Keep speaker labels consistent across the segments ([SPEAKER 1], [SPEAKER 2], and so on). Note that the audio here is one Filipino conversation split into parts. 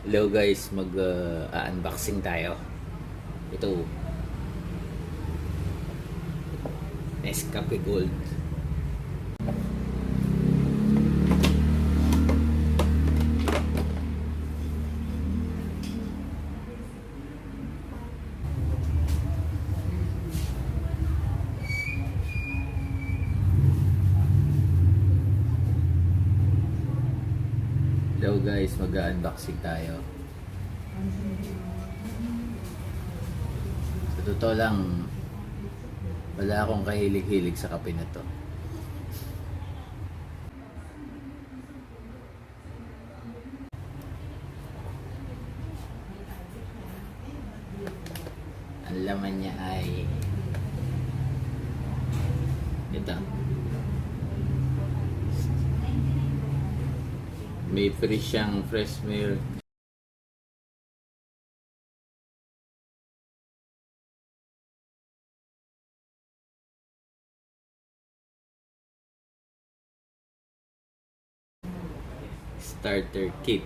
[SPEAKER 1] Hello guys, unboxing tayo. Ito, Nescafe Gold. Hello guys, unboxing tayo. Sa totoo lang, wala akong kahilig-hilig sa kape na to. Ang laman niya ay ito. May free siyang fresh milk. Starter kit.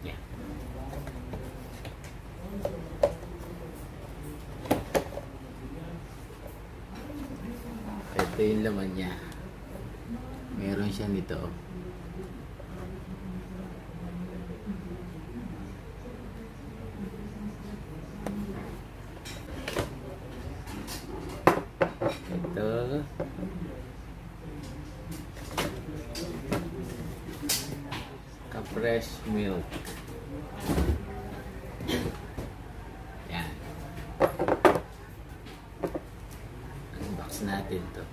[SPEAKER 1] Yeah. Ito yung laman niya. Meron siya nito. Ito. Fresh milk. Yan. Unbox natin to.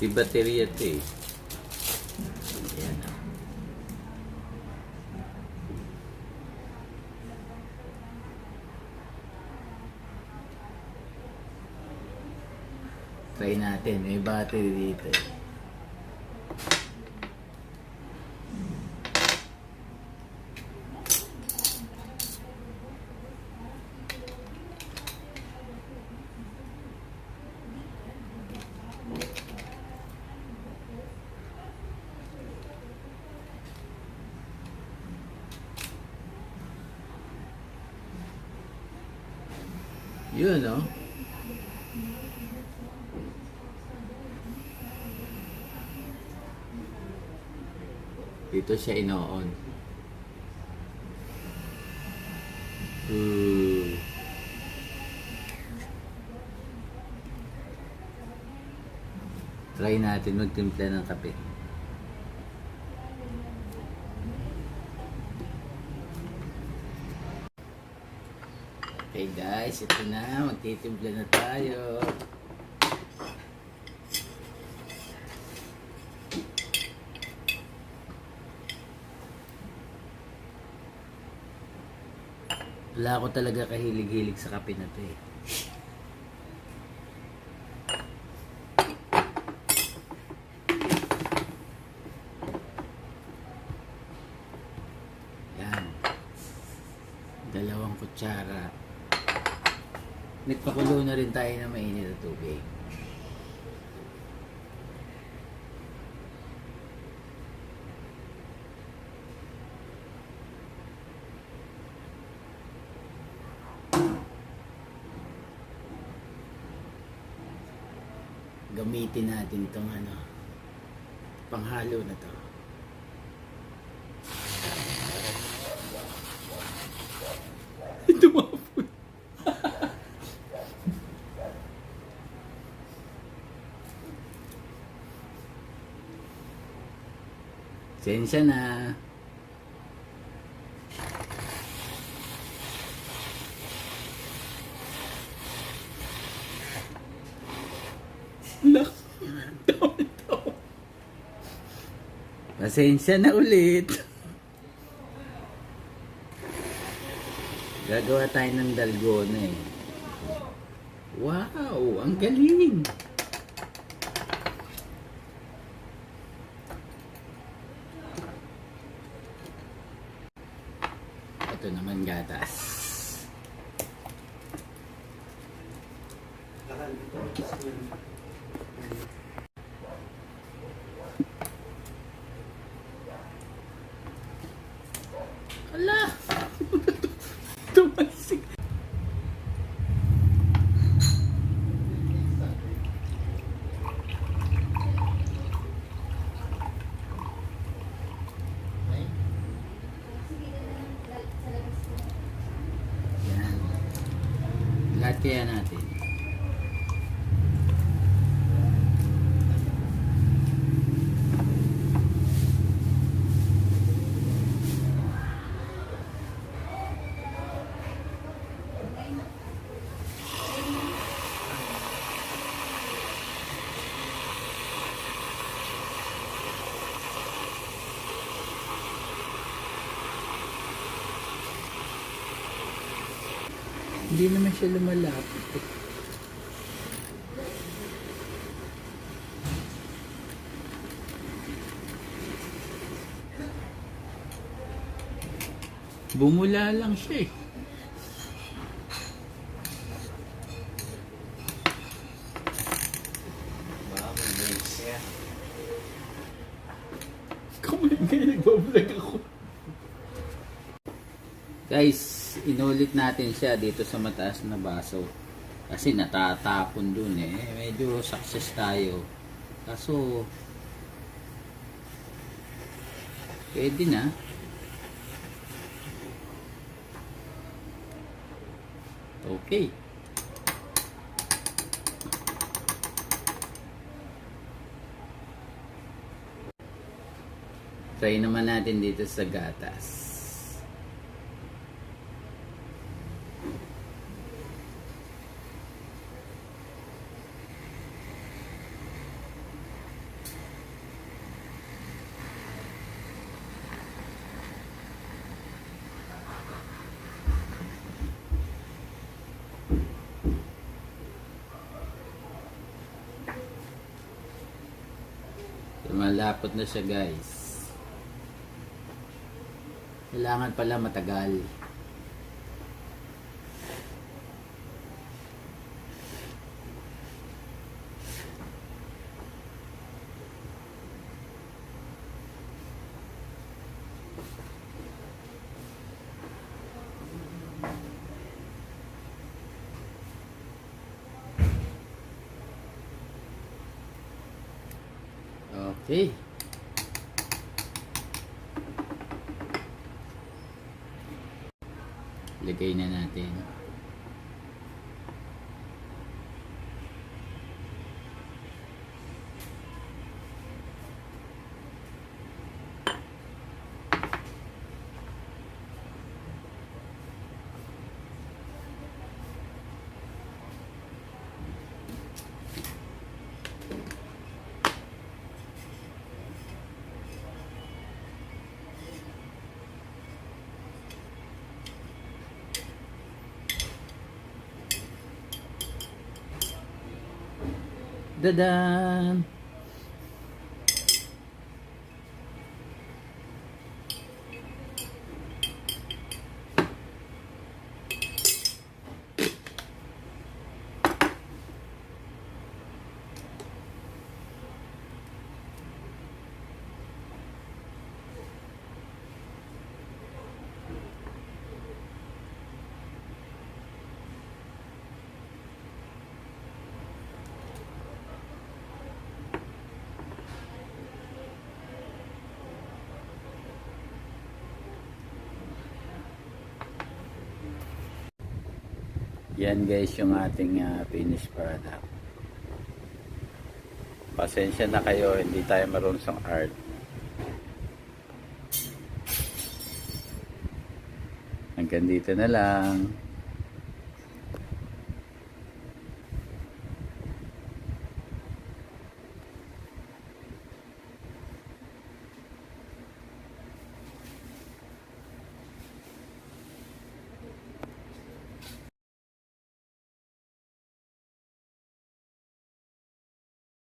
[SPEAKER 1] Di baterya ito eh. Ayan. Try natin. May battery dito eh. Yun, no? Dito siya ino-on. Try natin magtimpla ng kape. Okay guys, ito na. Magtitimpla na tayo. Wala ako talaga kahilig-hilig sa kape na to eh. Yan. 2 kutsara. Nagpakulo na rin tayo ng mainit na tubig. Gamitin natin itong panghalo na to. Tumapon. Sensya na. Pasensya na ulit. Gagawa tayo ng dalgona eh. Wow, ang galing. Ito naman gatas. Ala! Tumasik. Yan. Lahat kaya natin. Hindi naman siya lumalapit eh. Bumula lang siya eh. Kumain ka, nagbablog ako. Guys, inulit natin siya dito sa mataas na baso. Kasi natatapon dun eh. Medyo success tayo. Kaso, pwede na. Okay. Try naman natin dito sa gatas. Malapot na siya guys. Kailangan pala matagal. Okay. Lagay na natin. Dadan! Yan guys yung ating finished product. Pasensya na kayo, hindi tayo marunong sa art. Hanggang dito na lang.